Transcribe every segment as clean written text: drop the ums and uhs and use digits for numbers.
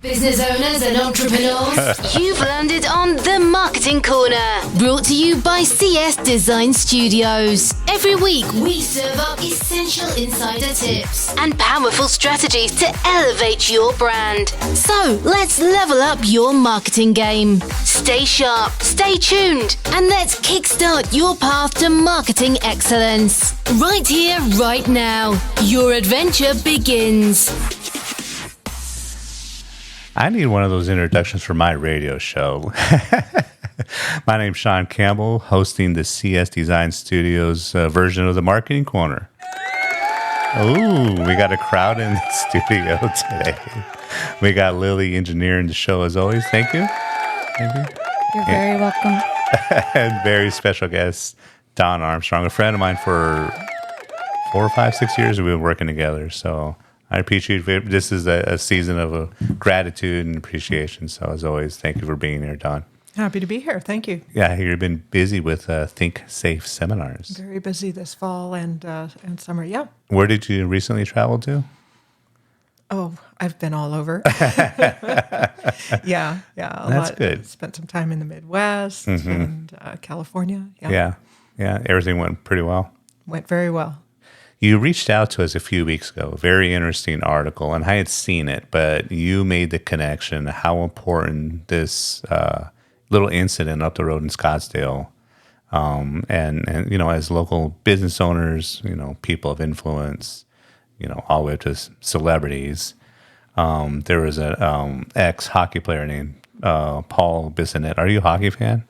Business owners and entrepreneurs, you've landed on The Marketing Corner, brought to you by CS Design Studios. Every week, we serve up essential insider tips and powerful strategies to elevate your brand. So, let's level up your marketing game. Stay sharp, stay tuned, and let's kickstart your path to marketing excellence. Right here, right now. Your adventure begins. I need one of those introductions for my radio show. My name's Shawn Campbell, hosting the CS Design Studios version of the Marketing Corner. Ooh, we got a crowd in the studio today. We got Lily engineering the show as always. Thank you. Thank you. You're very welcome. And very special guest, Dawn Armstrong, a friend of mine for 4 or 5, 6 years. We've been working together, so I appreciate it. This is a season of gratitude and appreciation. So as always, thank you for being here, Dawn. Happy to be here. Thank you. Yeah, you've been busy with ThinkSafe Seminars. Very busy this fall and summer. Yeah. Where did you recently travel to? Oh, I've been all over. Yeah. That's good. Spent some time in the Midwest and California. Yeah. Everything went pretty well. Went very well. You reached out to us a few weeks ago, a very interesting article, and I had seen it, but you made the connection how important this little incident up the road in Scottsdale, and you know, as local business owners, you know, people of influence, you know, all the way up to celebrities. There was an ex-hockey player named Paul Bissonette. Are you a hockey fan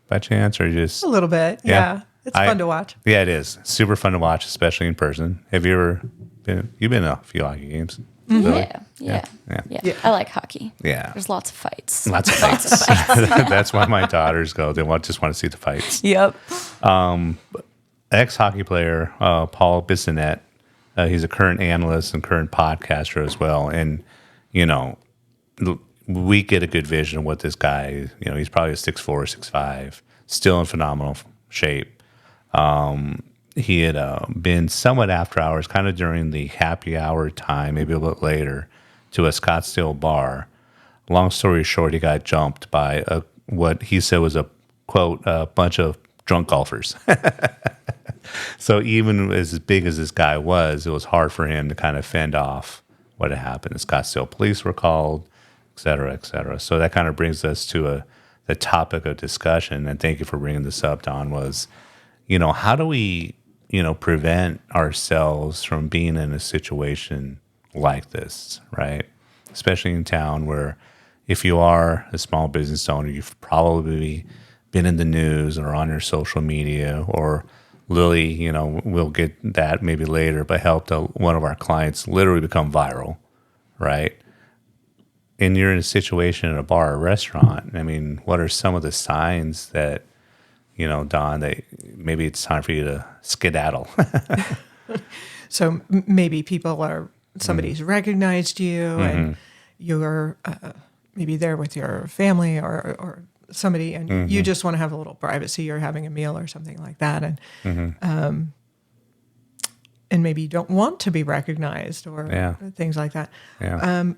by chance, or just a little bit? Yeah. It's fun to watch. Yeah, it is. Super fun to watch, especially in person. Have you ever been? You've been to a few hockey games. Mm-hmm. Really? Yeah. I like hockey. Yeah. There's lots of fights. Lots of fights. That's why my daughters go. They just want to see the fights. Yep. Ex-hockey player, Paul Bissonette. He's a current analyst and current podcaster as well. And, you know, we get a good vision of what this guy, you know, he's probably a 6'4", 6'5", still in phenomenal shape. He had been somewhat after hours, kind of during the happy hour time, maybe a little later, to a Scottsdale bar. Long story short, he got jumped by what he said was a, quote, a bunch of drunk golfers. So even as big as this guy was, it was hard for him to kind of fend off what had happened. The Scottsdale police were called, et cetera, et cetera. So that kind of brings us to the topic of discussion, and thank you for bringing this up, Don, was, you know, how do we, you know, prevent ourselves from being in a situation like this, right? Especially in town where if you are a small business owner, you've probably been in the news or on your social media, or Lily, you know, we'll get that maybe later, but helped one of our clients literally become viral, right? And you're in a situation at a bar or restaurant. I mean, what are some of the signs that, you know, Don, that maybe it's time for you to skedaddle? So maybe somebody's recognized you and you're maybe there with your family or somebody, and you just want to have a little privacy. You're having a meal or something like that, and maybe you don't want to be recognized or things like that. Yeah.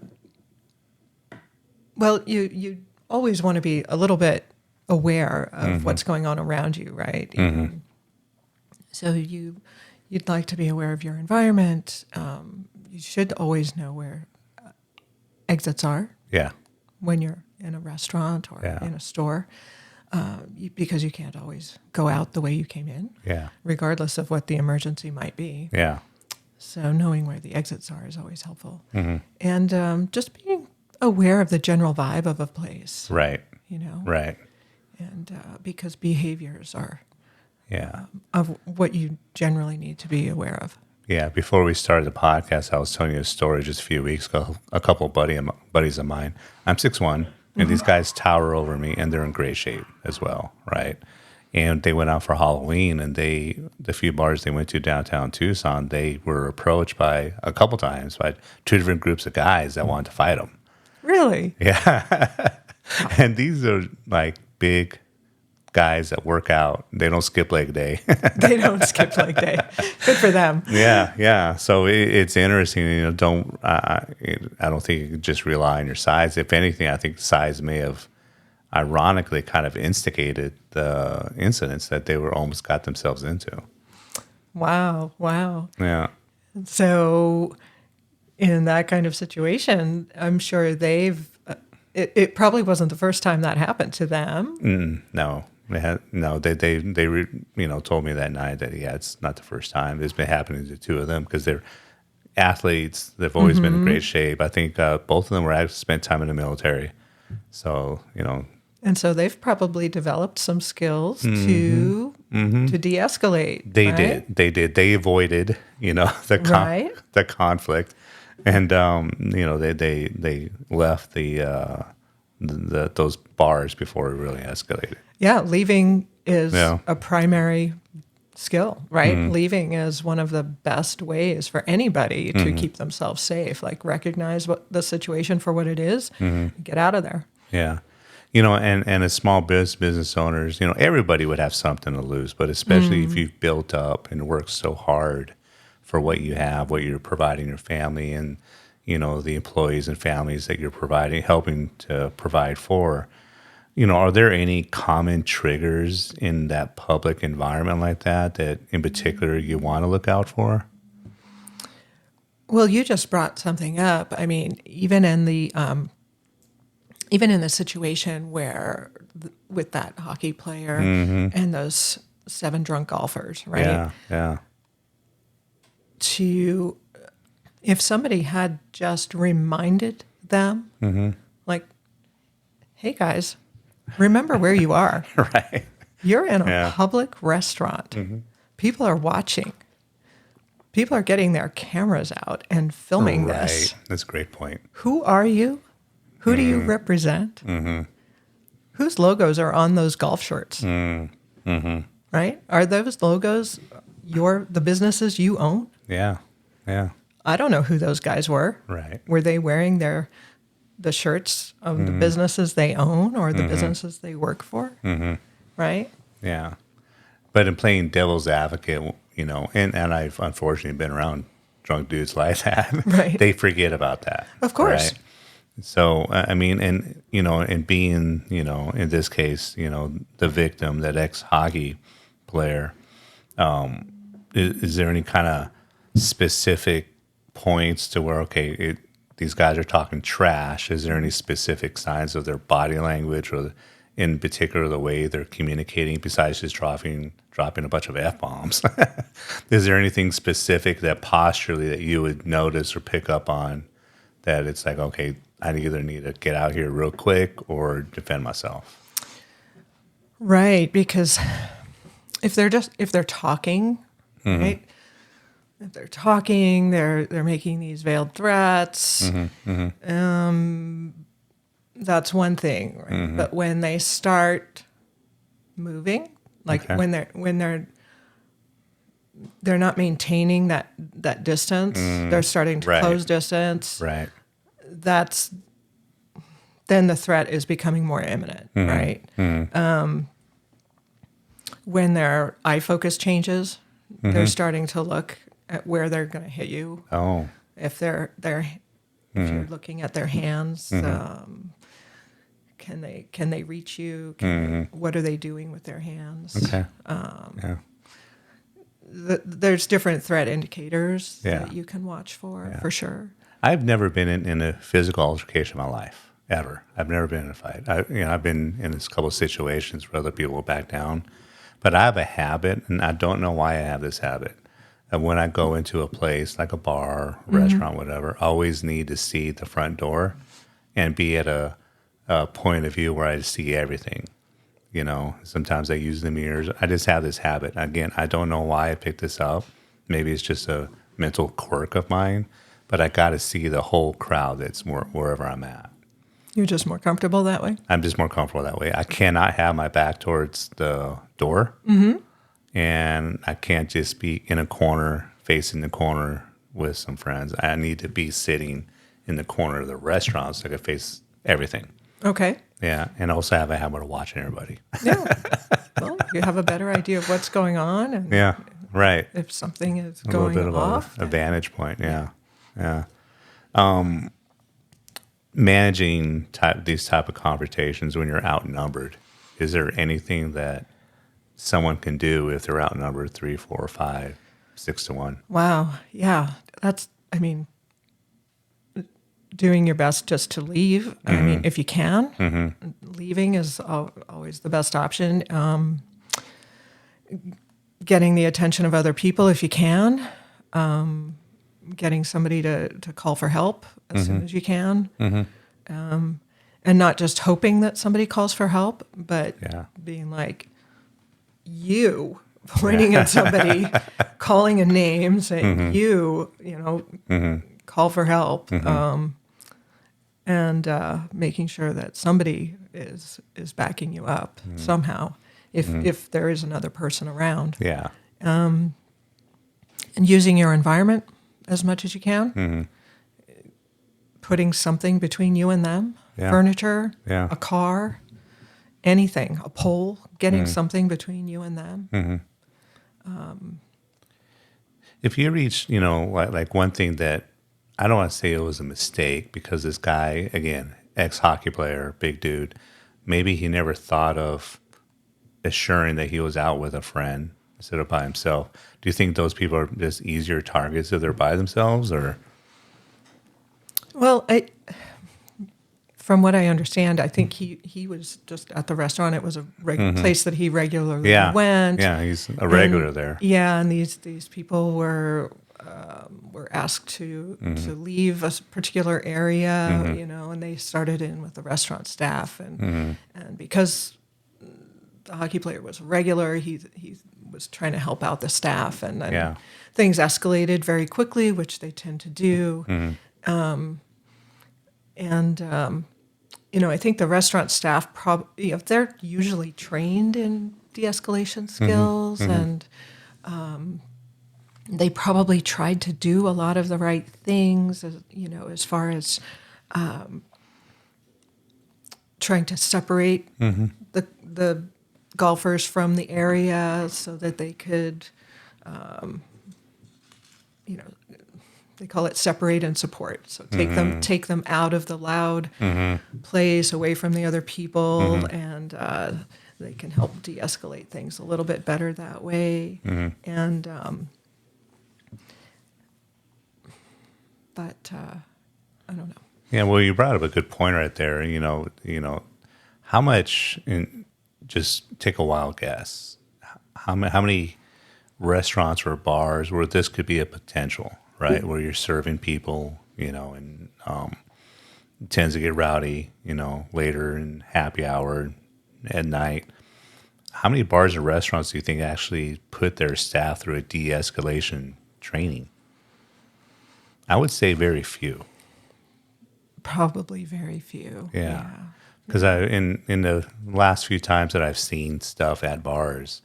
Well, you always want to be a little bit aware of what's going on around you, right? So you'd like to be aware of your environment. You should always know where exits are. Yeah. When you're in a restaurant or in a store, because you can't always go out the way you came in, regardless of what the emergency might be. Yeah. So knowing where the exits are is always helpful. And just being aware of the general vibe of a place. Right. You know? Right. And because behaviors are Yeah. Of what you generally need to be aware of. Yeah. Before we started the podcast, I was telling you a story just a few weeks ago. A couple of buddies of mine. I'm 6'1", and these guys tower over me, and they're in great shape as well, right? And they went out for Halloween, and the few bars they went to downtown Tucson, they were approached by a couple times by two different groups of guys that wanted to fight them. Really? Yeah. And these are like big guys that work out, they don't skip leg day. They don't skip leg day. Good for them. Yeah. So it's interesting. I don't think you can just rely on your size. If anything, I think size may have ironically kind of instigated the incidents that they were almost got themselves into. Wow. Yeah. So in that kind of situation, I'm sure it probably wasn't the first time that happened to them. No. They told me that night that it's not the first time. It's been happening to two of them because they're athletes. They've always been in great shape. I think both of them were actually spent time in the military. So, And so they've probably developed some skills to de-escalate. They did. They avoided, the conflict, and they left those bars before it really escalated. Yeah, leaving is a primary skill, right? Leaving is one of the best ways for anybody to keep themselves safe. Like recognize what the situation for what it is, get out of there. Yeah. And as small business owners, everybody would have something to lose, but especially if you've built up and worked so hard for what you have, what you're providing your family and, the employees and families that you're helping to provide for, are there any common triggers in that public environment like that in particular you want to look out for? Well, you just brought something up. I mean, even in the situation where with that hockey player and those 7 drunk golfers, right? Yeah. If somebody had just reminded them, like, hey guys, remember where you are. Right. You're in a public restaurant. People are watching. People are getting their cameras out and filming this. That's a great point. Who are you? Who do you represent? Whose logos are on those golf shirts? Right? Are those logos the businesses you own? Yeah. I don't know who those guys were. Right. Were they wearing the shirts of the businesses they own or the businesses they work for? Right? Yeah. But in playing devil's advocate, and I've unfortunately been around drunk dudes like that. Right. They forget about that. Of course. Right? So, I mean, and being, in this case, the victim, that ex-hockey player, is there any kind of specific points to where, these guys are talking trash? Is there any specific signs of their body language or in particular the way they're communicating besides just dropping a bunch of F-bombs? Is there anything specific that posturally that you would notice or pick up on that it's like, I either need to get out here real quick or defend myself? Right, because if they're talking, right? If they're talking, they're making these veiled threats. That's one thing, right? But when they start moving, like when they're not maintaining that distance, they're starting to close distance. Right. Then the threat is becoming more imminent, right? When their eye focus changes, they're starting to look at where they're going to hit you. Oh. If if you're looking at their hands, can they reach you? What are they doing with their hands? Okay. There's different threat indicators that you can watch for sure. I've never been in a physical altercation in my life, ever. I've never been in a fight. I've been in a couple of situations where other people will back down, but I have a habit, and I don't know why I have this habit. And when I go into a place like a bar, restaurant, whatever, I always need to see the front door and be at a point of view where I see everything. Sometimes I use the mirrors. I just have this habit. Again, I don't know why I picked this up. Maybe it's just a mental quirk of mine, but I got to see the whole crowd that's wherever I'm at. You're just more comfortable that way? I'm just more comfortable that way. I cannot have my back towards the door. And I can't just be in a corner, facing the corner with some friends. I need to be sitting in the corner of the restaurant so I can face everything. Okay. Yeah, and also have a habit of watching everybody. Yeah. Well, you have a better idea of what's going on. And Yeah, right. if something is A little going bit of off. a vantage point. Yeah, yeah. Managing these type of conversations when you're outnumbered. Is there anything that someone can do if they're outnumbered 3, 4, 5, 6 to 1? Wow. Yeah. Doing your best just to leave. I mean, if you can, leaving is always the best option. Getting the attention of other people if you can. Getting somebody to call for help as soon as you can. And not just hoping that somebody calls for help, but being like, pointing at somebody, calling a name, saying, call for help. And making sure that somebody is backing you up somehow, if there is another person around. Yeah. And using your environment as much as you can. Putting something between you and them, furniture, a car, anything, a pole, getting something between you and them. If you reach, like one thing that I don't want to say it was a mistake, because this guy, again, ex-hockey player, big dude, maybe he never thought of assuring that he was out with a friend instead of by himself. Do you think those people are just easier targets if they're by themselves, or? Well, from what I understand, I think he was just at the restaurant. It was a place that he regularly went. Yeah, he's a regular there. Yeah, and these people were asked to leave a particular area, and they started in with the restaurant staff, and because the hockey player was a regular, he was trying to help out the staff, and then things escalated very quickly, which they tend to do. I think the restaurant staff they're usually trained in de-escalation skills, and they probably tried to do a lot of the right things, as far as trying to separate the golfers from the area so that they could, they call it separate and support. So take them out of the loud place, away from the other people, and they can help de-escalate things a little bit better that way. And but I don't know. Yeah, well, you brought up a good point right there. How much? Just take a wild guess. How many restaurants or bars where this could be a potential, right? Where you're serving people, and it tends to get rowdy, later in happy hour at night. How many bars and restaurants do you think actually put their staff through a de-escalation training? I would say very few. Probably very few. Yeah. Because in the last few times that I've seen stuff at bars,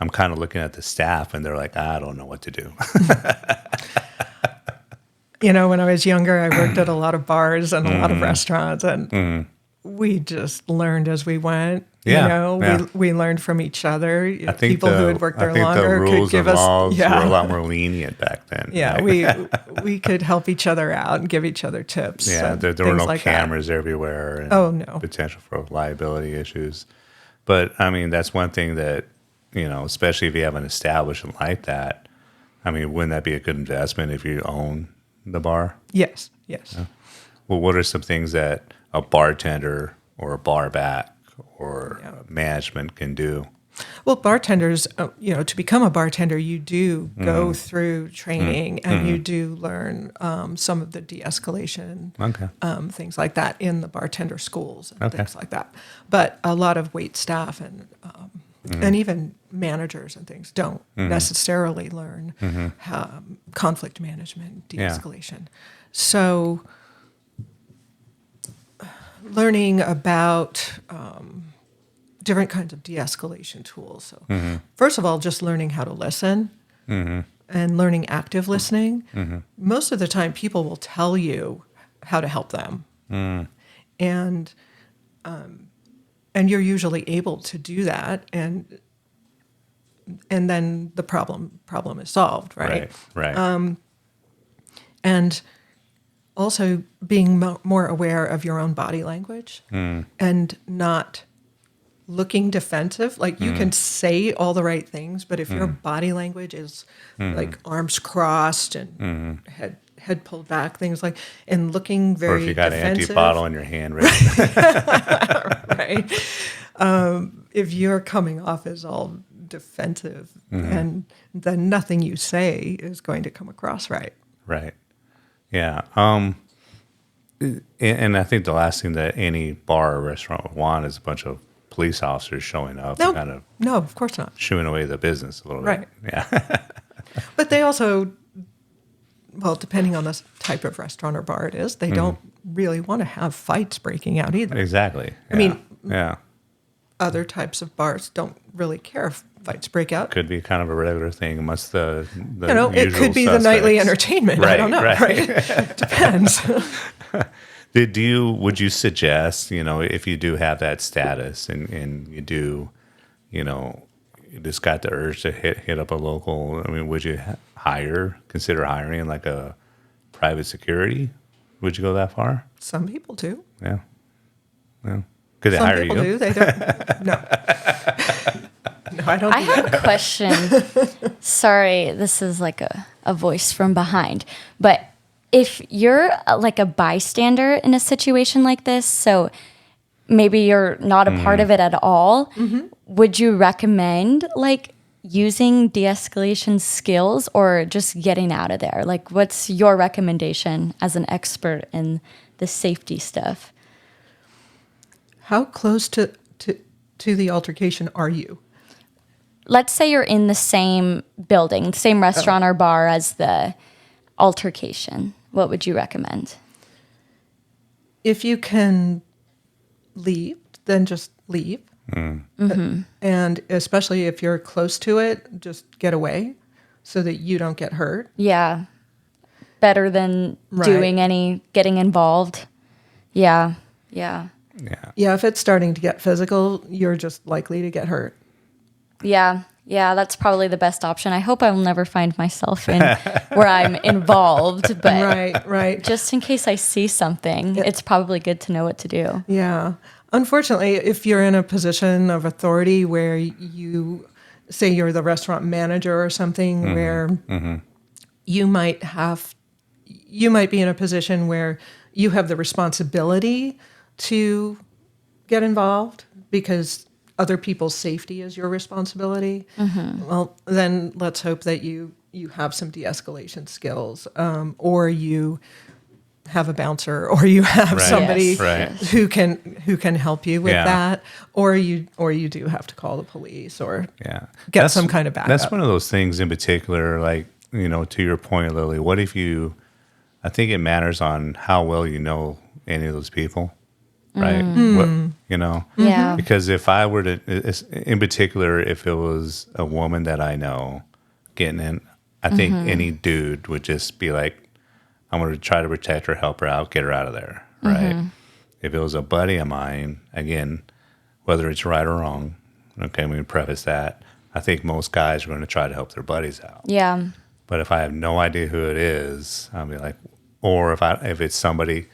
I'm kind of looking at the staff and they're like, I don't know what to do. When I was younger, I worked at a lot of bars and a lot of restaurants, and we just learned as we went. We learned from each other. I think people who had worked there longer the rules could give and us laws were a lot more lenient back then. Yeah, we could help each other out and give each other tips. Yeah, there were no cameras everywhere. And potential for liability issues. But I mean, that's one thing that, especially if you have an establishment like that. I mean, wouldn't that be a good investment if you own the bar? Yes. Yeah. Well, what are some things that a bartender or a bar back or management can do? Well, bartenders, to become a bartender, you do go through training and you do learn some of the de-escalation things like that in the bartender schools and things like that. But a lot of wait staff and even managers and things don't necessarily learn conflict management, de-escalation. So learning about different kinds of de-escalation tools. So first of all, just learning how to listen and learning active listening. Most of the time, people will tell you how to help them. And and you're usually able to do that, and then the problem is solved, right? Right. And also being more aware of your own body language and not looking defensive. Like you can say all the right things, but if your body language is like arms crossed and head pulled back, things like, and looking very or if you got defensive, an empty bottle in your hand, right? right? If you're coming off as all defensive, and then nothing you say is going to come across right. Right. Yeah. And I think the last thing that any bar or restaurant would want is a bunch of police officers showing up and kind of No, of course not. shooing away the business a little Right. bit. Yeah. But they also, well, depending on the type of restaurant or bar it is, they don't really want to have fights breaking out either. Exactly. I mean, yeah. Other types of bars don't really care if fights break out. Could be kind of a regular thing amongst the it usual could be the nightly suspects. entertainment. I don't know. Right? Depends. Would you suggest, if you do have that status and you do, you just got the urge to hit up a local, I mean, would you consider hiring like a private security? Would you go that far? Some people do. Yeah. Could they Some hire people you? do. They don't. No. No, I don't. I have a question. Sorry, this is like a voice from behind. But if you're like a bystander in a situation like this, so maybe you're not a part of it at all, would you recommend like using de-escalation skills or just getting out of there? Like, what's your recommendation as an expert in the safety stuff? How close to the altercation are you? Let's say you're in the same building, same restaurant or bar as the altercation. What would you recommend? If you can leave, then just leave. And especially if you're close to it, just get away so that you don't get hurt. Yeah. Better than Right. getting involved. Yeah. Yeah. Yeah, if it's starting to get physical, you're just likely to get hurt. Yeah. Yeah, that's probably the best option. I hope I will never find myself in where I'm involved, but Right. just in case I see something, it's probably good to know what to do. Yeah. Unfortunately, if you're in a position of authority where you say you're the restaurant manager or something where you might be in a position where you have the responsibility to get involved because other people's safety is your responsibility. Well, then let's hope that you have some de-escalation skills, or you have a bouncer, or you have somebody who can help you with that, or you do have to call the police or get some kind of backup. That's one of those things in particular, like, to your point, Lily, what if I think it matters on how well you know any of those people. Right. Yeah. Because if I were to, in particular, if it was a woman that I know getting in, I think any dude would just be like, I'm going to try to protect her, help her out, get her out of there. Right. If it was a buddy of mine, again, whether it's right or wrong, okay, we can preface that. I think most guys are going to try to help their buddies out. Yeah. But if I have no idea who it is, I'll be like, or if it's somebody,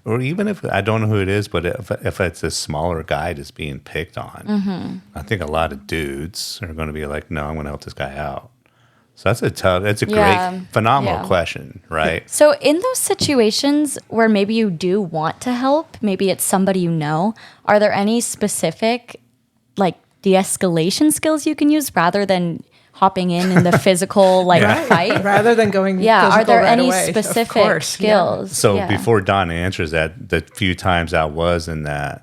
or even if I don't know who it is, but if it's a smaller guy just being picked on, I think a lot of dudes are going to be like, no, I'm going to help this guy out. So that's a great, phenomenal question, right? So in those situations where maybe you do want to help, maybe it's somebody you know, are there any specific like de-escalation skills you can use rather than hopping in the physical fight? Rather than going are there right any away, specific skills? So before Dawn answers that, the few times I was in a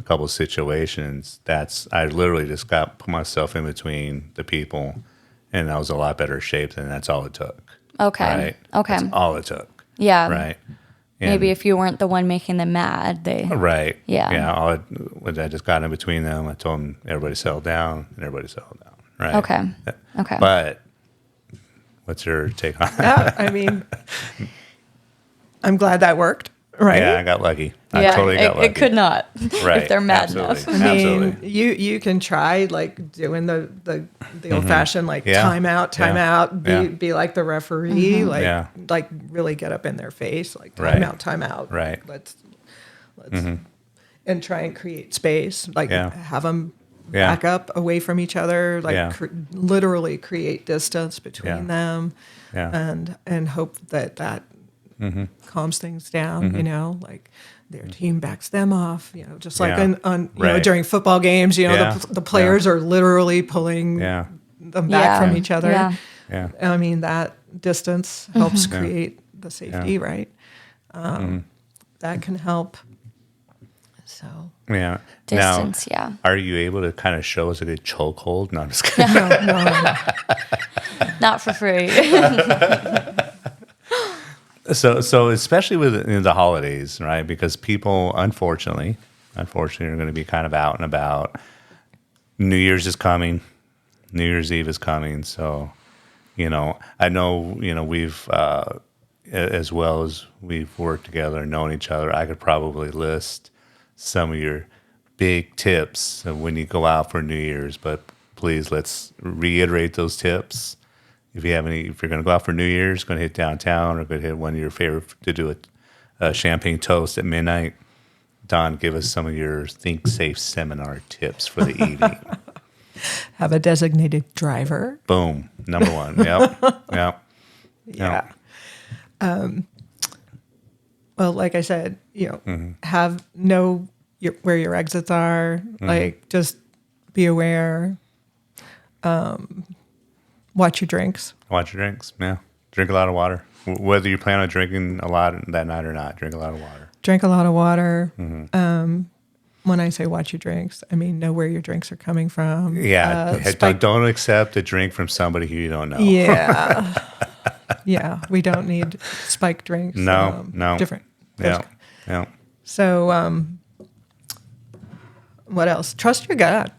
couple of situations, I literally just put myself in between the people, and I was a lot better shape, and that's all it took. Okay. Right? Okay. That's all it took. Yeah. Right. Maybe if you weren't the one making them mad, Right. Yeah. Yeah. I just got in between them. I told them everybody settle down, and everybody settled down. Right. Okay. But what's your take on that? Yeah, I mean, I'm glad that worked. Right? Yeah, I got lucky. I Yeah, totally got lucky. it could not Right. if they're mad Absolutely. enough. I mean, Absolutely. you can try like doing the old fashioned like Yeah. time out, Yeah. be like the referee, Yeah. like really get up in their face, like Right. time out. Right. Let's and try and create space, like Yeah. have them Yeah. back up away from each other, like Yeah. literally create distance between Yeah. them, Yeah. and hope that calms things down. You know, like their team backs them off. You know, just like Yeah. on Right. during football games. You know, Yeah. the players are literally pulling Yeah. them back from each other. Yeah. Yeah. I mean, that distance helps create the safety, right? That can help. So Yeah. Distance, now, yeah. Are you able to kind of show us a good chokehold? No, I'm just kidding. no. Not for free. So especially with the holidays, right? Because people, unfortunately, are going to be kind of out and about. New Year's is coming. New Year's Eve is coming. So, I know, we've, as well as we've worked together and known each other, I could probably list some of your big tips of when you go out for New Year's. But please, let's reiterate those tips. If you're going to go out for New Year's, going to hit downtown or going to hit one of your favorite to do a champagne toast at midnight, Dawn, give us some of your ThinkSafe seminar tips for the evening. Have a designated driver. Boom. Number one. Yep. Yeah. Well, like I said, know where your exits are. Like, just be aware. Watch your drinks. Watch your drinks. Yeah. Drink a lot of water. Whether you plan on drinking a lot that night or not, drink a lot of water. Drink a lot of water. When I say watch your drinks, I mean know where your drinks are coming from. Yeah. Don't accept a drink from somebody who you don't know. Yeah. Yeah. We don't need spiked drinks. No. Different. Yeah. So, what else? Trust your gut.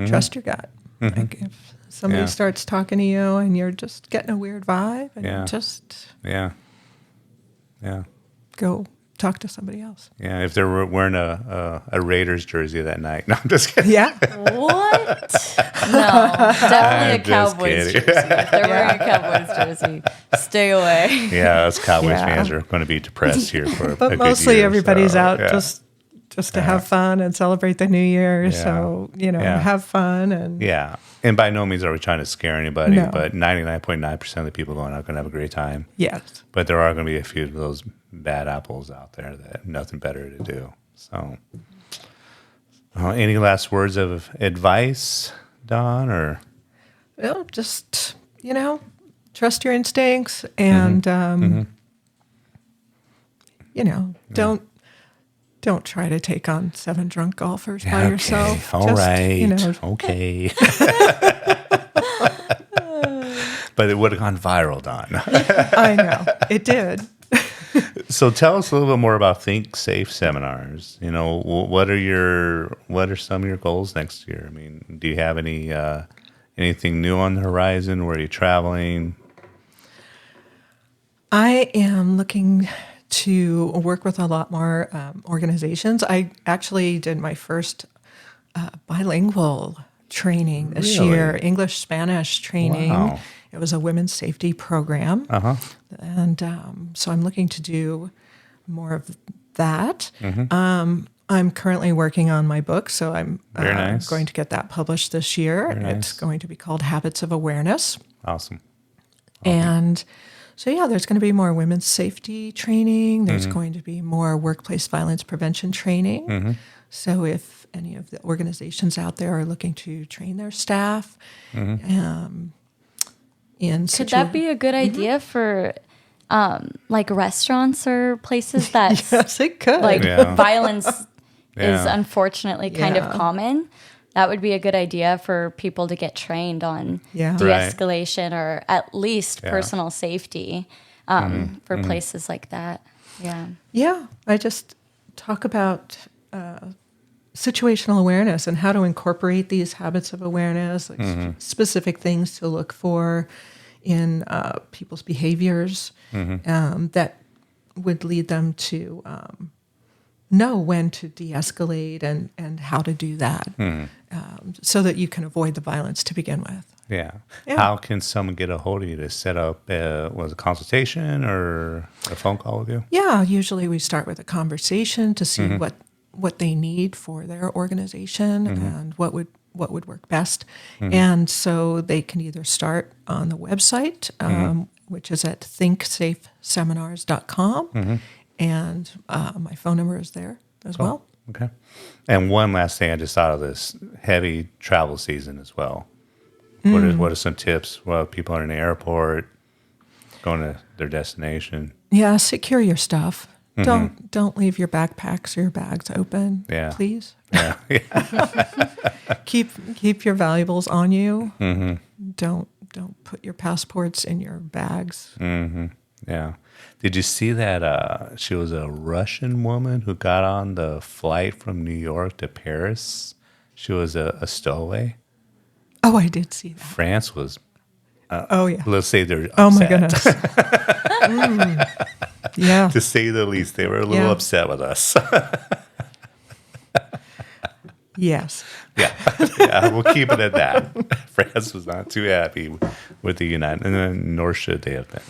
Trust your gut. Like if somebody starts talking to you and you're just getting a weird vibe, and just go talk to somebody else. Yeah, if they're wearing a Raiders jersey that night. No, I'm just kidding. Yeah. What? No, definitely a I'm just Cowboys kidding. jersey. If they're wearing a Cowboys jersey, stay away. Yeah, us Cowboys Yeah. fans are going to be depressed here for a But good mostly year, everybody's so, out yeah. just to have fun and celebrate the new year. Yeah. So, Yeah. have fun. And Yeah, and by no means are we trying to scare anybody, No. but 99.9% of the people going out are going to have a great time. yes. But there are going to be a few of those bad apples out there that have nothing better to do. So, any last words of advice, Dawn, or? Just, trust your instincts and, don't try to take on 7 drunk golfers by yourself. All Just, right. Okay. But it would have gone viral, Dawn. I know it did. So tell us a little bit more about ThinkSafe Seminars. What are some of your goals next year? I mean, do you have anything new on the horizon? Where are you traveling? I am looking to work with a lot more organizations. I actually did my first bilingual training this Really? year, English-Spanish training. Wow. It was a women's safety program. And so I'm looking to do more of that. I'm currently working on my book, so I'm Very nice. going to get that published this year. Very nice. It's going to be called Habits of Awareness. Awesome. And so, there's going to be more women's safety training. There's going to be more workplace violence prevention training. So if any of the organizations out there are looking to train their staff, Could that be a good idea for like restaurants or places that Yes, it could. violence is Yeah. unfortunately kind of Yeah. common? That would be a good idea for people to get trained on Yeah. de-escalation or at least Yeah. personal safety for places like that. Yeah. Yeah, I just talk about situational awareness and how to incorporate these habits of awareness, like specific things to look for in people's behaviors that would lead them to know when to de-escalate and how to do that, so that you can avoid the violence to begin with. Yeah. Yeah. How can someone get a hold of you to set up a consultation or a phone call with you? Yeah, usually we start with a conversation to see what they need for their organization and what would work best. And so they can either start on the website, which is at ThinkSafeSeminars.com, and my phone number is there as well. Okay. And one last thing, I just thought of this heavy travel season as well. What are some tips while people are in the airport going to their destination? Yeah, secure your stuff. Don't leave your backpacks or your bags open. Yeah. Please. Yeah. Keep your valuables on you. Don't put your passports in your bags. Yeah. Did you see that she was a Russian woman who got on the flight from New York to Paris? She was a stowaway. Oh, I did see that. France was, Oh yeah. let's say they're upset. Oh my goodness. Yeah. To say the least, they were a little Yeah. upset with us. Yes. Yeah, we'll keep it at that. France was not too happy with the United, and nor should they have been.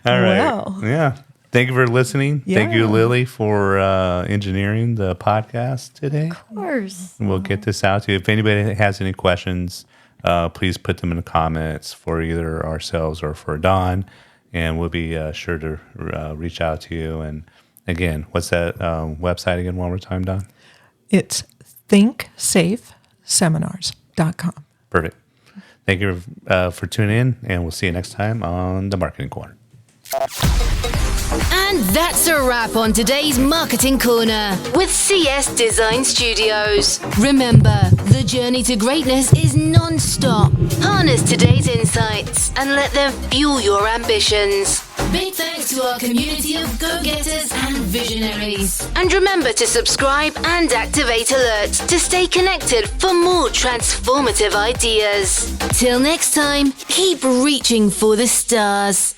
All right. Well. Yeah. Thank you for listening. Thank you, Yeah. Lily, for engineering the podcast today. Of course. We'll get this out to you. If anybody has any questions, please put them in the comments for either ourselves or for Dawn, and we'll be sure to reach out to you. And again, what's that website again one more time, Dawn? It's ThinkSafeSeminars.com. Perfect. Thank you for tuning in, and we'll see you next time on The Marketing Corner. And that's a wrap on today's Marketing Corner with CS Design Studios. Remember, the journey to greatness is non-stop. Harness today's insights and let them fuel your ambitions. Big thanks to our community of go-getters and visionaries. And remember to subscribe and activate alerts to stay connected for more transformative ideas. Till next time, keep reaching for the stars.